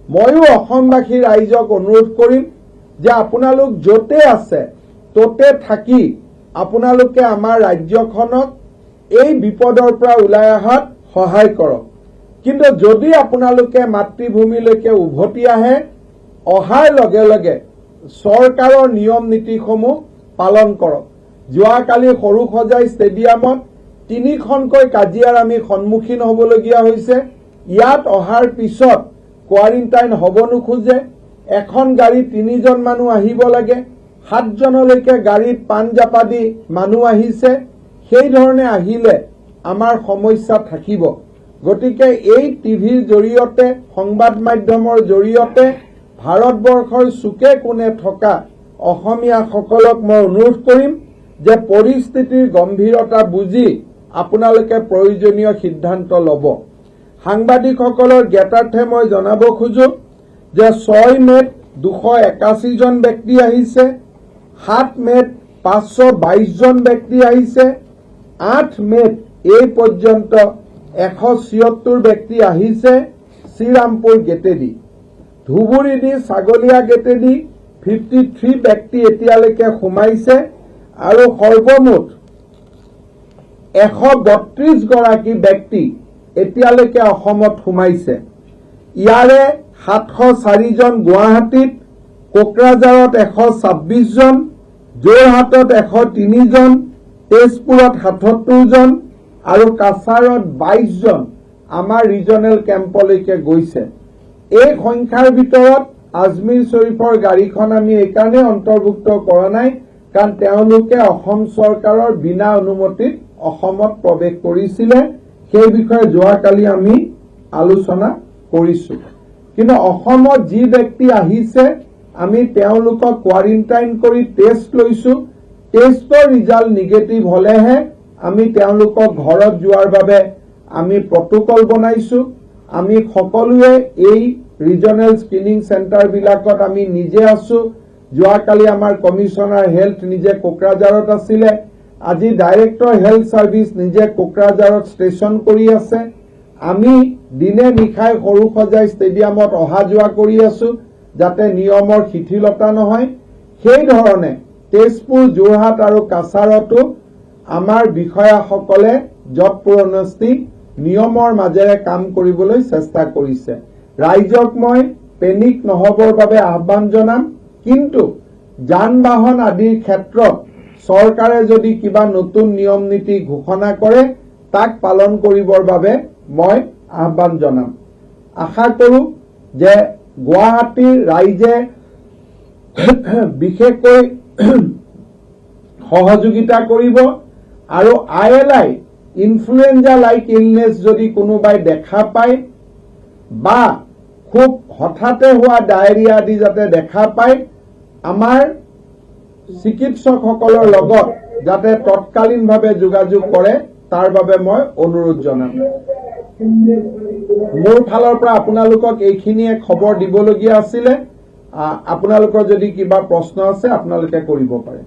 ময়ো অসমবাসী ৰাইজক অনুৰোধ কৰিম যে আপোনালোক যতে আছে ততে থাকি আপোনালোকে আমাৰ ৰাজ্যখনক এই বিপদৰ পৰা ওলাই অহাত সহায় কৰক কিন্তু যদি আপোনালোকে মাতৃভূমিলৈকে উভতি আহে অহাৰ লগে লগে চৰকাৰৰ নিয়ম নীতিসমূহ পালন কৰক যোৱাকালি সৰুসজাই ষ্টেডিয়ামত 3খনকৈ কাজিয়াৰ আমি সন্মুখীন হ'বলগীয়া হৈছে ইয়াত অহাৰ পিছত কোৱাৰেণ্টাইন হ'ব নোখোজে এখন গাড়ী 3জন মানুহ আহিব লাগে 7জনলৈকে গাড়ীত পান জাপা দি মানুহ আহিছে সেই ধৰণে আহিলে আমাৰ সমস্যা থাকিব গতিকে এই টিভিৰ জৰিয়তে সংবাদ মাধ্যমৰ জৰিয়তে ভাৰতবৰ্ষৰ চুকে কোণে থকা অসমীয়াসকলক মই অনুৰোধ কৰিম যে পৰিস্থিতিৰ গম্ভীৰতা বুজি আপোনালোকে প্ৰয়োজনীয় সিদ্ধান্ত ল'ব সাংবাদিকসকলৰ জ্ঞাতাৰ্থে মই জনাব খোজো যে 6 মেত 281 জন ব্যক্তি আহিছে 7 মেত 522 জন ব্যক্তি আহিছে 8 মেত এই পৰ্যন্ত 176 ব্যক্তি আহিছে শ্ৰীৰামপুৰ গেটেদি ধুবুৰীদি ছাগলীয়া গেটেদি 53 ব্যক্তি এতিয়ালৈকে সোমাইছে আৰু সৰ্বমুঠ 132 গৰাকী ব্যক্তি এতিয়ালৈকে অসমত সোমাইছে ইয়াৰে 704 জন গুৱাহাটীত কোকৰাঝাৰত 126 জন যোৰহাটত 103 জন তেজপুৰত 77 জন আৰু কাছাৰত 22 জন আমাৰ ৰিজনেল কেম্পলৈকে গৈছে এই সংখ্যাৰ ভিতৰত আজমিৰ শৰীফৰ গাড়ীখন আমি এইকাৰণে অন্তৰ্ভুক্ত কৰা নাই কাৰণ তেওঁলোকে অসম চৰকাৰৰ বিনা অনুমতিত অসমত প্ৰৱেশ কৰিছিলে সেই বিষয়ে যোৱাকালি আমি আলোচনা কৰিছো কিন্তু অসমত যি ব্যক্তি আহিছে আমি তেওঁলোকক কোৱাৰেণ্টাইন কৰি টেষ্ট লৈছো টেষ্টৰ ৰিজাল্ট নিগেটিভ হলেহে আমি তেওঁলোকক ঘৰত যোৱাৰ বাবে আমি প্ৰটোকল বনাইছো আমি সকলোৱে এই ৰিজনেল স্ক্ৰিনিং সেন্টাৰ বিলাকত আমি নিজে আছো যোৱাকালি আমাৰ কমিশনাৰ হেলথ নিজে কোকৰাঝাৰত আছিলে আজি ডাইৰেক্টৰ হেলথ সাৰ্ভিস নিজে কোকৰাঝাৰত ষ্টেচন কৰি আছে আমি দিনে নিখাই সৰুসজাই ষ্টেডিয়ামত অহা যোৱা কৰি আছো যাতে নিয়মৰ শিথিলতা নহয় সেই ধৰণে তেজপুৰ যোৰহাট আৰু কাছাৰতো আমাৰ বিষয়াসকলে যৎপৰোনাস্তি নিয়মৰ মাজেৰে কাম কৰিবলৈ চেষ্টা কৰিছে ৰাইজক মই পেনিক নহবৰ বাবে আহ্বান জনাম কিন্তু যান বাহন আদিৰ ক্ষেত্ৰত চৰকাৰে যদি কিবা নতুন নিয়ম নীতি ঘোষণা কৰে তাক পালন কৰিবৰ বাবে মই আহ্বান জনাম আশা কৰো যে গুৱাহাটীৰ ৰাইজে বিশেষকৈ সহযোগিতা কৰিব আৰু আইএলআই ইনফ্লুয়েঞ্জা লাইক ইলনেস যদি কোনোবাই দেখা পায় বা খুব হঠাতে হোৱা ডায়েৰিয়া আদি যাতে দেখা পায় আমাৰ চিকিৎসকসকলৰ লগত যাতে তৎকালীনভাৱে যোগাযোগ কৰে তাৰ বাবে মই অনুৰোধ জনাম মোৰ ফালৰ পৰা আপোনালোকক এইখিনিয়ে খবৰ দিবলগীয়া আছিলে আপোনালোকৰ যদি কিবা প্ৰশ্ন আছে আপোনালোকে কৰিব পাৰে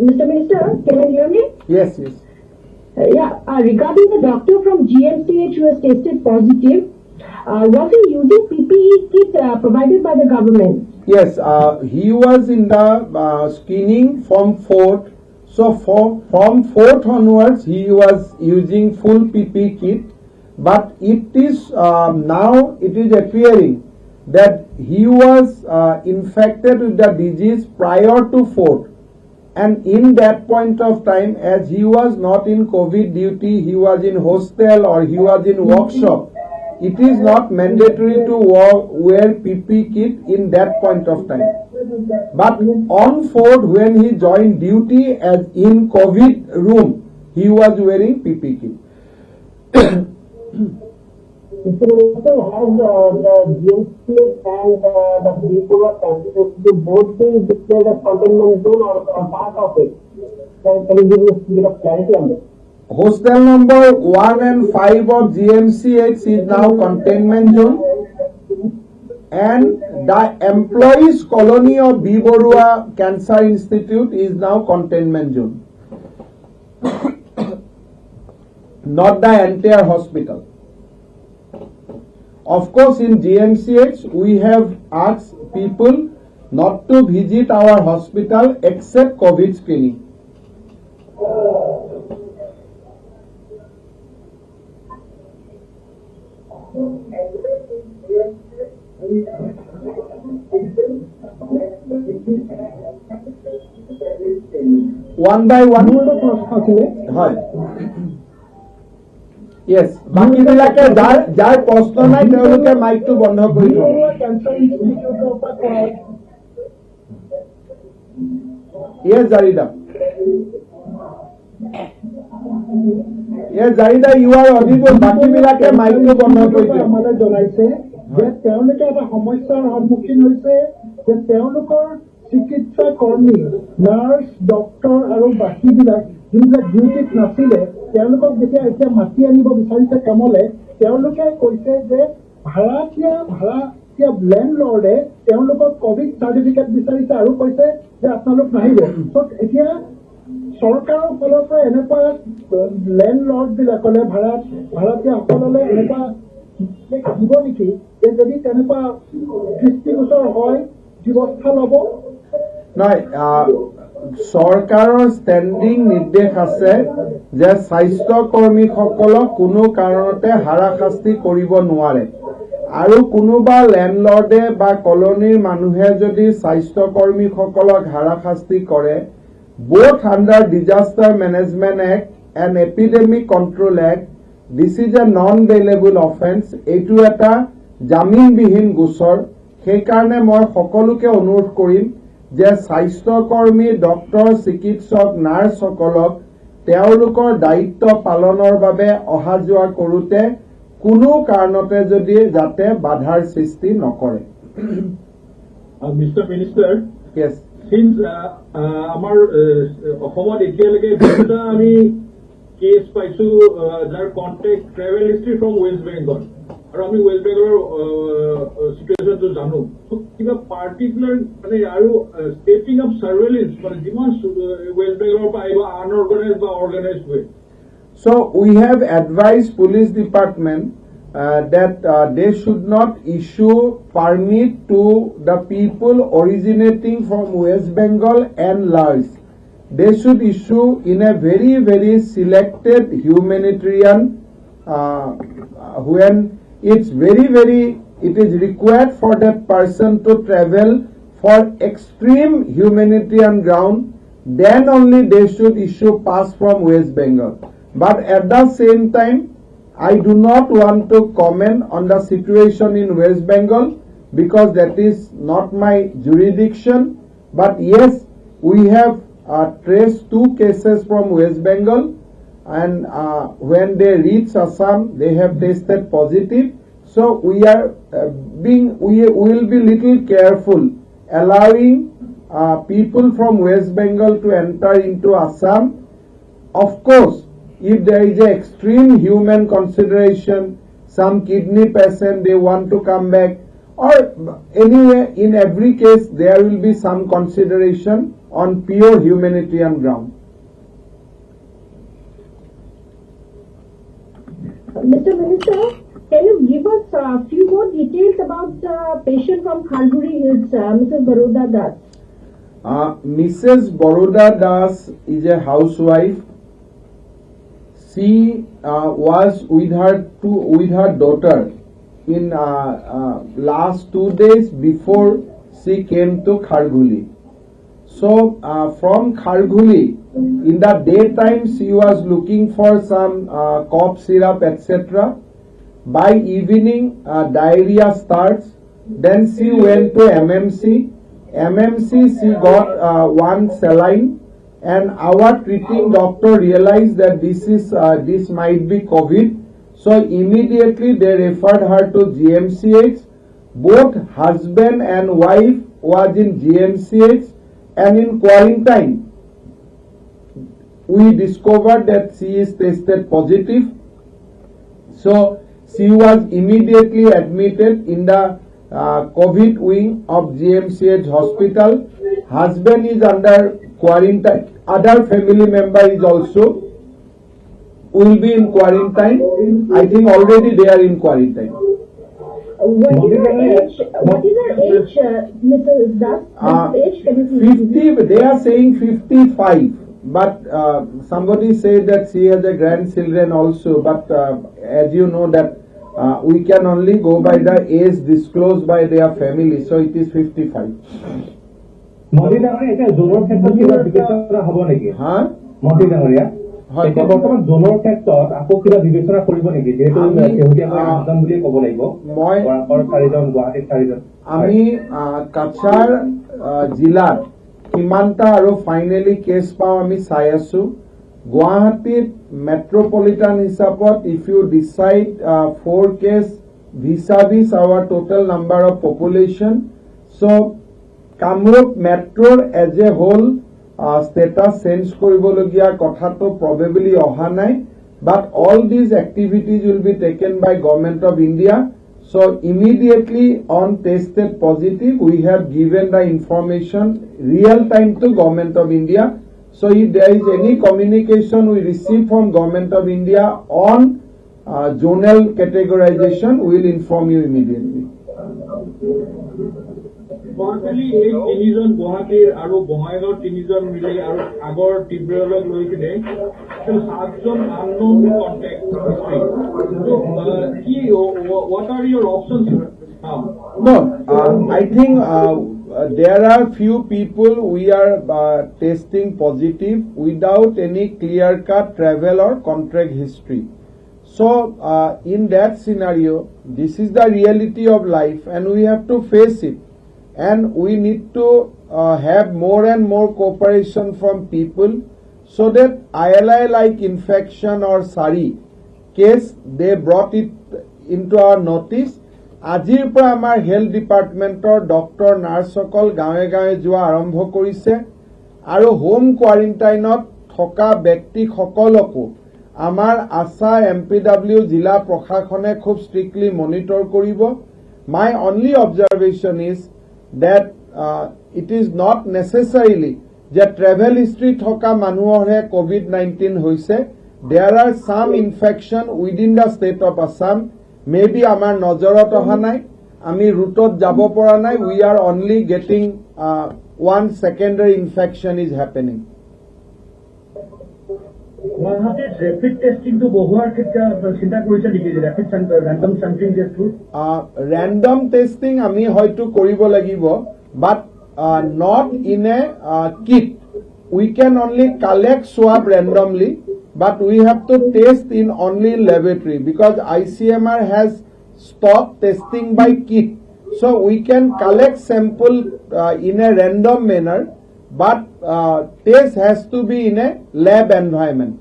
Mr. Minister, can you hear me? yes Regarding the doctor from GMCH who has tested positive, was he using PPE kit provided by the government? Yes, he was in the screening from 4th. So from 4th onwards, he was using full PPE kit. But it is now it is appearing that he was infected with the disease prior to 4th. And in that point of time, as he was not in COVID duty, he was in hostel or he was in workshop. It is not mandatory to wear PPE kit in that point of time. But on 4th, when he joined duty as in COVID room, he was wearing PPE kit. Mr. Minister, has the GMCH and the people of the both being declared as containment zone or part of it? Can you give us a bit of clarity on this? Hostel number 1 and 5 of GMCH is now containment zone, and the employees colony of B. Borua Cancer Institute is now containment zone. Not the entire hospital. Of course, in GMCH, we have asked people not to visit our hospital except COVID screening. One by one. হয় yes বাকি বিলাকে যাৰ প্ৰশ্ন নাই তেওঁলোকে মাইকটো বন্ধ কৰি থব yes Jarida you are audible বাকি বিলাকে মাইকটো বন্ধ কৰি দিয়ক মানে জনাইছে যে তেওঁলোকে এটা সমস্যাৰ সন্মুখীন হৈছে যে তেওঁলোকৰ চিকিৎসা কৰ্মী নাৰ্ছ ডক্টৰ আৰু বাকীবিলাক যিবিলাক ডিউটিত নাছিলে তেওঁলোকক যেতিয়া এতিয়া মাতি আনিব বিচাৰিছে কামলে তেওঁলোকে কৈছে যে ভাড়াতীয়া লেণ্ডলৰ্ডে তেওঁলোকক কোভিড চাৰ্টিফিকেট বিচাৰিছে আৰু কৈছে যে আপোনালোক নাহিব এতিয়া চৰকাৰৰ ফালৰ পৰা এনেকুৱা লেণ্ডলৰ্ড বিলাকলে ভাড়াতীয়াসকললে এনেকুৱা দিব নেকি যে যদি তেনেকুৱা দৃষ্টিগোচৰ হয় ব্যৱস্থা ল'ব নাই চৰকাৰৰ ষ্টেণ্ডিং নিৰ্দেশ আছে যে স্বাস্থ্য কৰ্মীসকলক কোনো কাৰণতে হাৰাশাস্তি কৰিব নোৱাৰে আৰু কোনোবা লেণ্ডলৰ্ডে বা কলনীৰ মানুহে যদি স্বাস্থ্য কৰ্মীসকলক হাৰাশাস্তি কৰে both under Disaster Management Act and Epidemic Control Act, this is a non-bailable offence. এইটো এটা জামিনবিহীন গোচৰ সেইকাৰণে মই সকলোকে অনুৰোধ কৰিম যে স্বাস্থ্যকৰ্মী ডক্টৰ চিকিৎসক নাৰ্ছসকলক তেওঁলোকৰ দায়িত্ব পালনৰ বাবে অহা যোৱা কৰোঁতে কোনো কাৰণতে যদি যাতে বাধাৰ সৃষ্টি নকৰে Mr. Minister, yes since আমাৰ অসমত এতিয়ালৈকে দুটা আমি কেছ পাইছো যাৰ contact travel history from West Bengal আৰু আমি ৱেষ্ট বেংগলৰ চিটুৱেশ্যনটো জানো কিবা পাৰ্টিকুলাৰ মানে আৰু ষ্টেপিং আপ চাৰ্ভেলেঞ্চ মানে যিমান ৱেষ্ট বেংগলৰ পৰা আহিব আনঅৰ্গেনাইজ বা organise way So we have advised police department that they should not issue permit to the people originating from West Bengal and Laos. They should issue in a very, very selected humanitarian when it's very, very, it is required for that person to travel for extreme humanitarian ground, then only they should issue pass from West Bengal. But at the same time, I do not want to comment on the situation in West Bengal because that is not my jurisdiction. But yes, we have traced 2 cases from West Bengal, and when they reach Assam, they have tested positive. So we are we will be little careful allowing people from West Bengal to enter into Assam of course, if there is a extreme human consideration, some kidney patient, they want to come back, or anyway, in every case, there will be some consideration on pure humanitarian ground. Mr. Minister, can you give us a few more details about the patient from Khalguri Hills, Mrs. Baroda Das? Mrs. Baroda Das is a housewife. She was with her daughter in last 2 days before she came to Kharghuli. So from Kharghuli, in the daytime she was looking for some cough syrup, etc. By evening diarrhea starts. Then she went to MMC. MMC she got one saline, and our treating doctor realized that this might be COVID. So immediately they referred her to GMCH. Both husband and wife was in GMCH, and in quarantine we discovered that she is tested positive. So she was immediately admitted in the COVID wing of GMCH hospital. Husband is under quarantine. Other family member is also will be in quarantine. I think already they are in quarantine. What is her age, Mrs. Das? Age, can you please 50, they are saying 55. But somebody said that she has a grandchildren also. But as you know that we can only go by the age disclosed by their family. So it is 55. মন্ত্ৰী ডাঙৰীয়া এতিয়া জোনৰ ক্ষেত্ৰত কিবা বিবেচনা হ'ব নেকি? মন্ত্ৰী ডাঙৰীয়া এতিয়া বৰ্তমান জোনৰ ক্ষেত্ৰত আকৌ কিবা বিবেচনা কৰিব নেকি? যেহেতু শেহতীয়াকৈ আবেদন বুলিয়ে ক'ব লাগিব। বৰাকৰ 4জন, গুৱাহাটীত 4জন। আমি কাছাৰ জিলাত কিমানটা আৰু ফাইনেলি কেছ পাওঁ আমি চাই আছো। গুৱাহাটীত মেট্ৰপলিটান হিচাপত if you decide 4 case vis-a-vis our total number of population, so Kamrup Metro as a whole status change koribologia kothato probably oha nai, but all these activities will be taken by Government of India. So immediately on tested positive, we have given the information real time to Government of India. So if there is any communication we receive from Government of India on zonal categorization, we will inform you immediately. Personally, এই 3জন গুৱাহাটীৰ আৰু বঙাইগাঁৱৰ 3জন মিলি আৰু আগৰ তীব্ৰলক লৈ কিনে 7জন unknown contact history. So, what are your options now? No, I think there are few people we are testing positive without any clear-cut travel or contract history. So, in that scenario, this is the reality of life, and we have to face it. And we need to have more and more cooperation from people so that ILI like infection or SARI case, they brought it into our notice. Ajir pra amar health department or doctor nurse সকল গাঁৱে গাঁৱে যোৱা আৰম্ভ কৰিছে আৰু home কোৱাৰেণ্টাইনত থকা ব্যক্তি সকলকো আমাৰ আশা MPW জিলা প্ৰশাসনে খুব স্ট্ৰিক্টলি মনিটৰ কৰিব. My only observation is that it is not necessarily that travel history thoka manuhore COVID-19 hoise. There are some infection within the state of Assam. Maybe amar nojorot oha nai, ami rutot jabo pora nai, we are only getting one secondary infection is happening. গুৱাহাটীত rapid টেষ্টিংটো বঢ়োৱাৰ ক্ষেত্ৰত চিন্তা কৰিছে নেকি? Rapid random sampling টেষ্টটো random testing ami hoyto koribo lagibo, but not in a kit. We can only collect swab randomly, but we have to test in only laboratory because ICMR has stopped testing by kit. So we can collect sample in a random manner, but test has to be in a lab environment.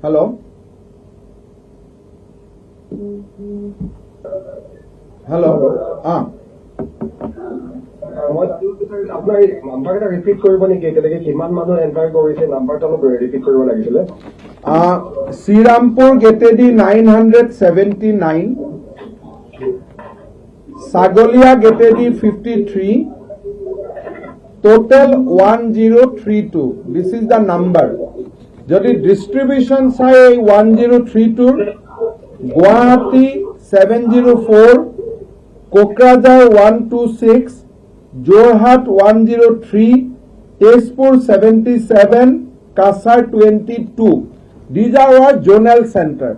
Hello? Hello? মই আপোনাৰ নাম্বাৰকেইটা repeat কৰিব নেকি এতিয়ালৈকে কিমান মানুহ enter কৰিছে নাম্বাৰটো অলপ ৰিপিট কৰিব লাগিছিলে শ্ৰীৰামপুৰ গেটেদি 979 ছাগলীয়া গেটেদি 53 total 1032 this is the number যদি ডিস্ট্রিবিউশন চাই 1032 Guwahati 704 Kokrajhar 126 Jorhat 103 Tezpur 77 Cachar 22 these are our zonal center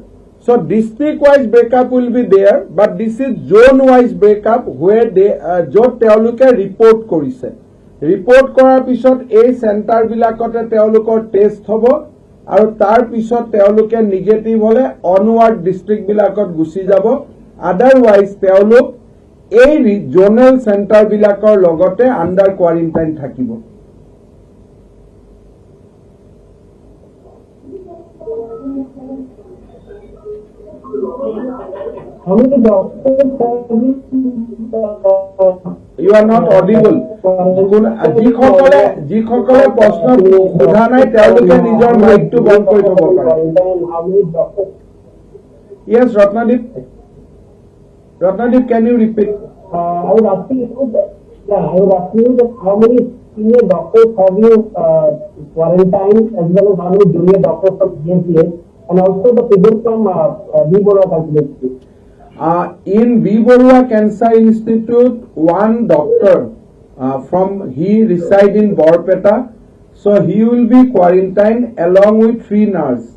so district wise breakup will be there but this is zone wise breakup where they jot teoluke report korise report korar pisot ei center bilakate teolukor test hobo aru tar pisot teoluke negative hole onward district bilakot gusi jabo otherwise teoluk ei zonal center bilakor logote under quarantine thakibo You are not audible. যিসকলে প্ৰশ্ন সোধা নাই তেওঁলোকে নিজৰ মাইকটো বন্ধ কৰি থব পাৰে Yes, Ratnadeep, can you repeat? I was asking you that how many senior doctors have you quarantined as well as how many junior doctors from GMCH and also the figure from V. Borua calculation. In V. Borua Cancer Institute, one doctor he reside in Borpeta, so he will be quarantined along with 3 nurses.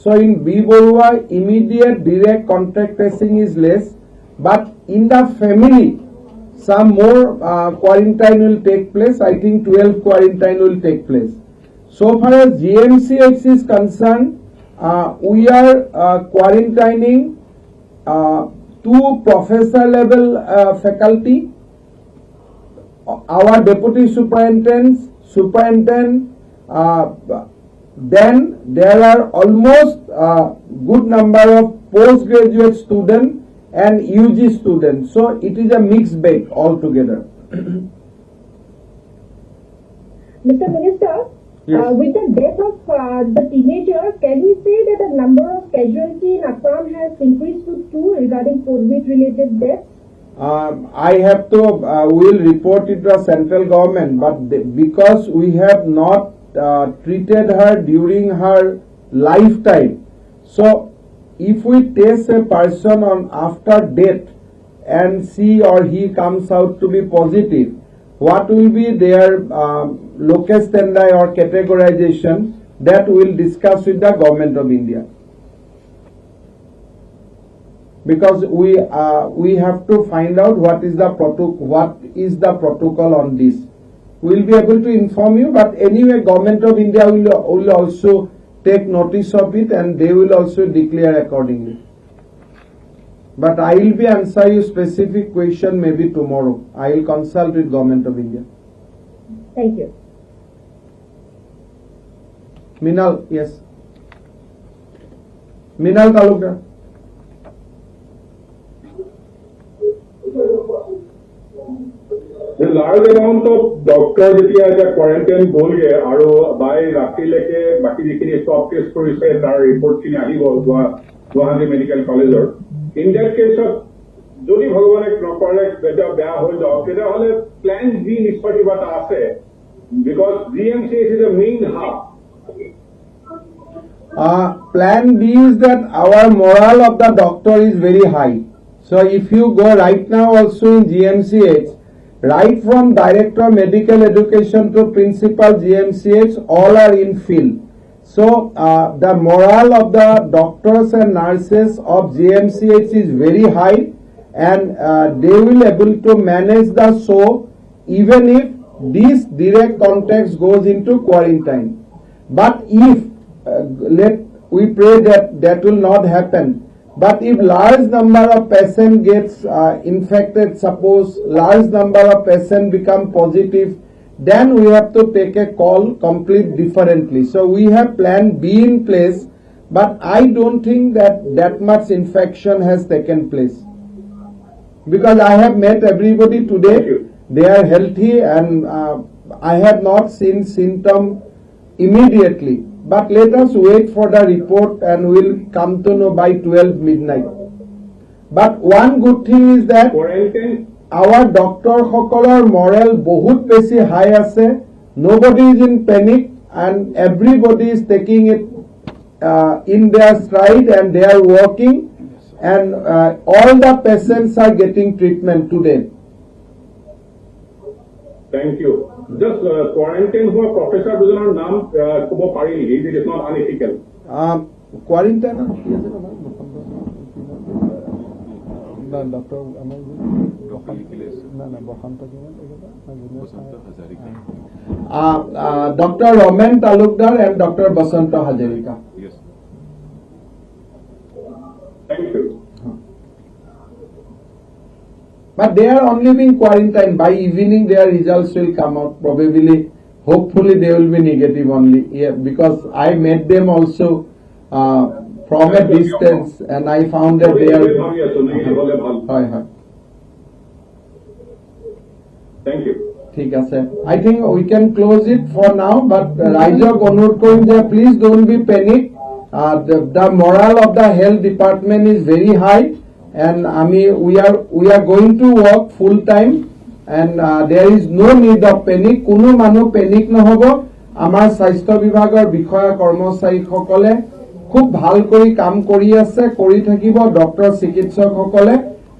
So in V. Borua, immediate direct contact tracing is less, but in the family, some more quarantine will take place. I think 12 quarantine will take place. So far as GMCH is concerned, we are quarantining 2 professor level faculty, our deputy superintendent, then there are almost good number of postgraduate students and UG students. So it is a mixed bag altogether. Mr. Minister, Yes. with the death of the teenager, can we say that the number of casualty in Assam has increased to 2 regarding COVID-related deaths? I have to, will report it to the central government, but because we have not treated her during her lifetime, so if we test a person on after death and she or he comes out to be positive, what will be their locus standi or categorization, that we will discuss with the government of India. Because we have to find out what is the protocol on this. We will be able to inform you, but anyway, government of India will also take notice of it and they will also declare accordingly. But I will be answer you specific question maybe tomorrow. I will consult with government of India. Thank you. Minal, yes. Minal Talukdar. The large amount of doctor যেতিয়া এতিয়া quarantine গ'লগে আৰু বাই ৰাতিলৈকে বাকী যিখিনি stop test কৰিছে তাৰ ৰিপৰ্টখিনি আহিব গুৱাহাটী মেডিকেল কলেজৰ ইন ডেট কেছত যদি ভগৱানে নকৰে বেয়া হৈ যাওক তেতিয়াহ'লে প্লেন বি নিশ্চয় কিবা এটা আছে because GMCH is a main hub. Plan B is that our morale of the doctor is very high. So if you go right now also in GMCH, right from director medical education to principal GMCH, all are in field. So the morale of the doctors and nurses of GMCH is very high, and they will able to manage the show even if this direct contacts goes into quarantine. But if we pray that will not happen. But if large number of patient gets infected, suppose large number of patient become positive, then we have to take a call complete differently. So we have plan B in place, but I don't think that much infection has taken place. Because I have met everybody today, they are healthy, and I have not seen symptom immediately. But let us wait for the report and we'll come to know by 12 midnight. But one good thing is that Quarantine. our doctor সকলৰ morale বহুত বেছি high আছে. Nobody is in panic and everybody is taking it in their stride and they are working, and all the patients are getting treatment today. Thank you. Just quarantine হোৱা professor দুজনৰ নাম ক'ব পাৰি নেকি? It is not unethical. Quarantine Dr. Roman Talukdar and Dr. Basanta Hajarika. Yes. Thank you. But they are only being quarantined. By evening their results will come out. Probably, hopefully they will be negative only. Yeah, because I met them also from a distance and I found that they are... Thank you. ঠিক আছে. I think we can close it for now, but ৰাইজক অনুৰোধ কৰিম যে please don't be panic. The morale of the health department is very high, and we are going to work full time, and there is no need of panic. কোনো মানুহ panic নহব. আমাৰ স্বাস্থ্য বিভাগৰ বিষয়া কৰ্মচাৰীসকলে খুব ভাল কৰি কাম কৰি আছে, কৰি থাকিব। ডক্টৰ চিকিৎসকসকলে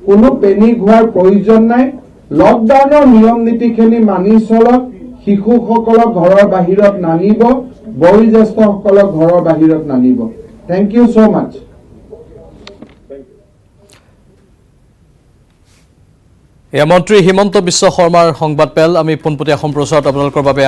কোনো পেনিক হোৱাৰ প্ৰয়োজন নাই। লকডাউনৰ নিয়ম নীতিখিনি মানি চলক। শিশুসকলক ঘৰৰ বাহিৰত নানিব, বয়োজ্যেষ্ঠসকলক ঘৰৰ বাহিৰত নানিব। Thank you so much. এয়া মন্ত্ৰী হিমন্ত বিশ্ব শৰ্মাৰ সংবাদ পেল আমি পোনপটীয়া সম্প্ৰচাৰত আপোনালোকৰ বাবে